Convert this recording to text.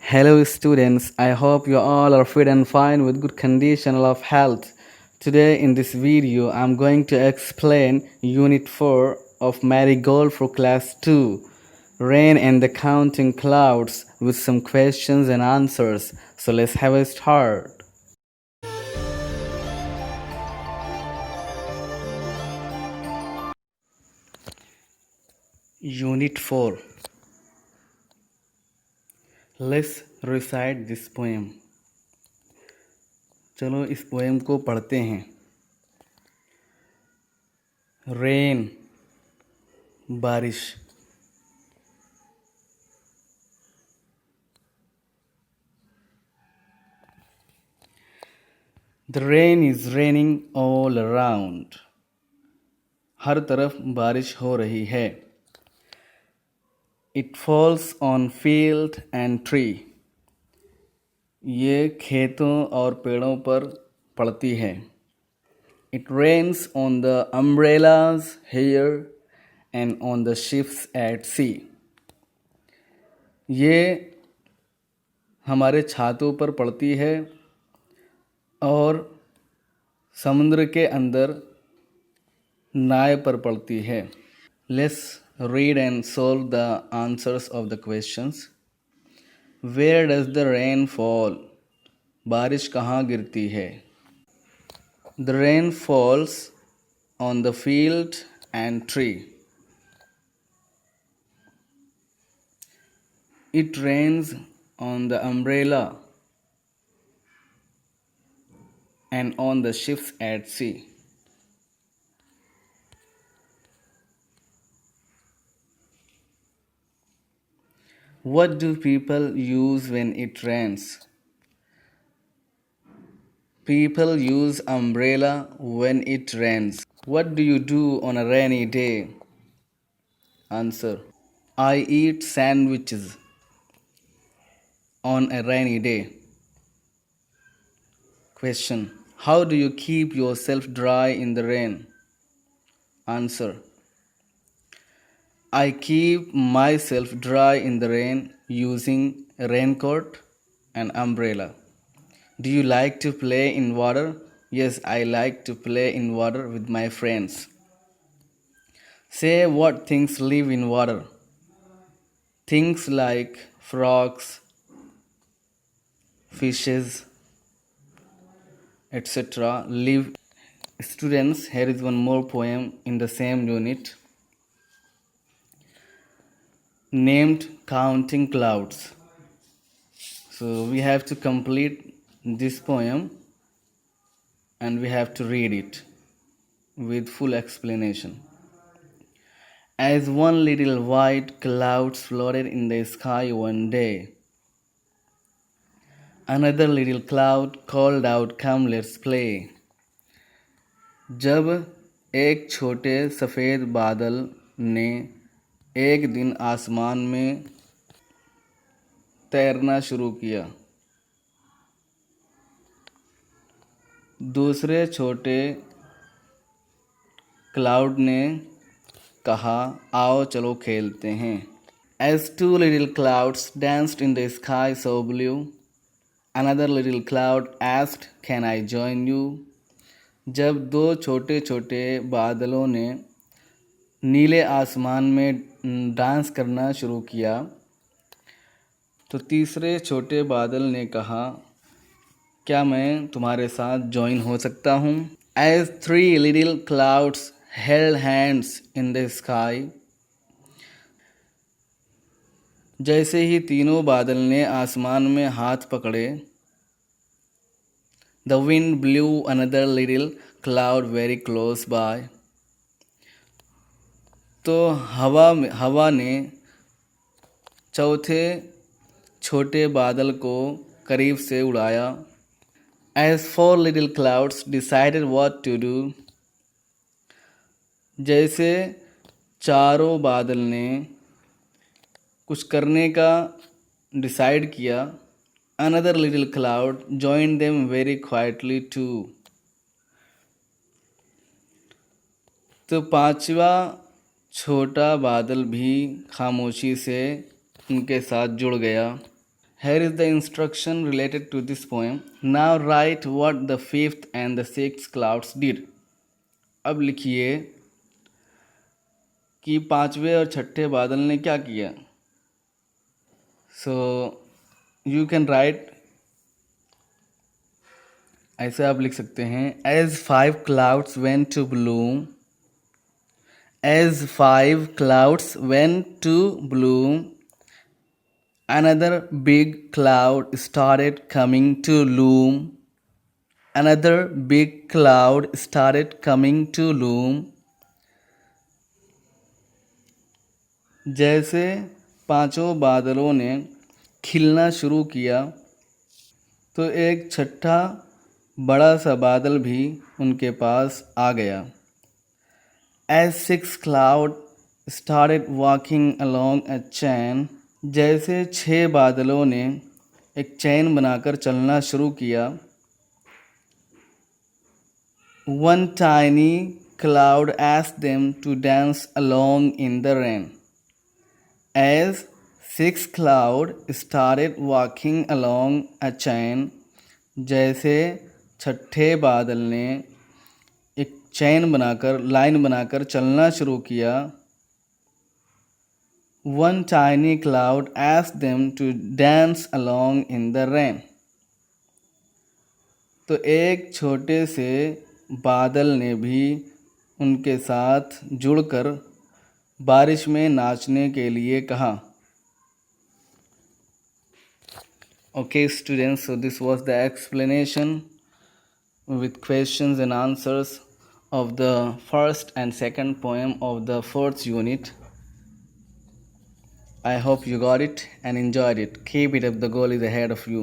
Hello students, I hope you all are fit and fine with good condition of health. Today in this video I'm going to explain Unit 4 of Marigold for Class 2, Rain and the Counting Clouds, with some questions and answers. So let's have a start. Unit 4. Let's recite this poem. चलो इस poem को पढ़ते हैं. Rain, बारिश. The rain is raining all around. हर तरफ बारिश हो रही है. It falls on field and tree. ये खेतों और पेड़ों पर पड़ती है. It rains on the umbrellas here and on the ships at sea. ये हमारे छातों पर पड़ती है और समुद्र के अंदर नाव पर पड़ती है. Let's read and solve the answers of the questions. Where does the rain fall? बारिश कहाँ गिरती है? The rain falls on the field and tree. It rains on the umbrella and on the ships at sea. What do people use when it rains? People use umbrella when it rains. What do you do on a rainy day? Answer: I eat sandwiches on a rainy day. Question: how do you keep yourself dry in the rain? Answer: I keep myself dry in the rain using a raincoat and umbrella. Do you like to play in water? Yes, I like to play in water with my friends. Say what things live in water. Things like frogs, fishes, etc. live. Students, here is one more poem in the same unit named Counting Clouds. So we have to complete this poem and we have to read it with full explanation. As one little white cloud floated in the sky one day, another little cloud called out, "Come, let's play." जब एक छोटे सफ़ेद बादल ने एक दिन आसमान में तैरना शुरू किया, दूसरे छोटे क्लाउड ने कहा, आओ चलो खेलते हैं. As two little clouds danced in the sky so blue, another little cloud asked, "Can I join you?" जब दो छोटे छोटे बादलों ने नीले आसमान में डांस करना शुरू किया, तो तीसरे छोटे बादल ने कहा, क्या मैं तुम्हारे साथ ज्वाइन हो सकता हूँ? As three little clouds held hands in the sky, जैसे ही तीनों बादल ने आसमान में हाथ पकड़े, the wind blew another little cloud very close by, तो हवा ने चौथे छोटे बादल को करीब से उड़ाया. As four little clouds decided what to do, जैसे चारों बादल ने कुछ करने का डिसाइड किया, another little cloud joined them very quietly too, तो पांचवा छोटा बादल भी खामोशी से उनके साथ जुड़ गया. Here is the instruction related to this poem. Now write what the fifth and the sixth clouds did. अब लिखिए कि पांचवें और छठे बादल ने क्या किया. So you can write, ऐसे आप लिख सकते हैं, as five clouds went to bloom, as five clouds went to bloom, another big cloud started coming to loom, another big cloud started coming to loom. जैसे पांचों बादलों ने खिलना शुरू किया तो एक छठा बड़ा सा बादल भी उनके पास आ गया. As six clouds started walking along a chain, जैसे 6 बादलों ने एक चैन बनाकर चलना शुरू किया. One tiny cloud asked them to dance along in the rain. As 6 clouds started walking along a chain, जैसे छठे बादल ने एक चैन बनाकर, लाइन बनाकर चलना शुरू किया. One tiny cloud asked them to dance along in the rain. तो एक छोटे से बादल ने भी उनके साथ जुड़कर बारिश में नाचने के लिए कहा. Okay students, so this was the explanation with questions and answers of the first and second poem of the fourth unit. I hope you got it and enjoyed it. Keep it up, the goal is ahead of you.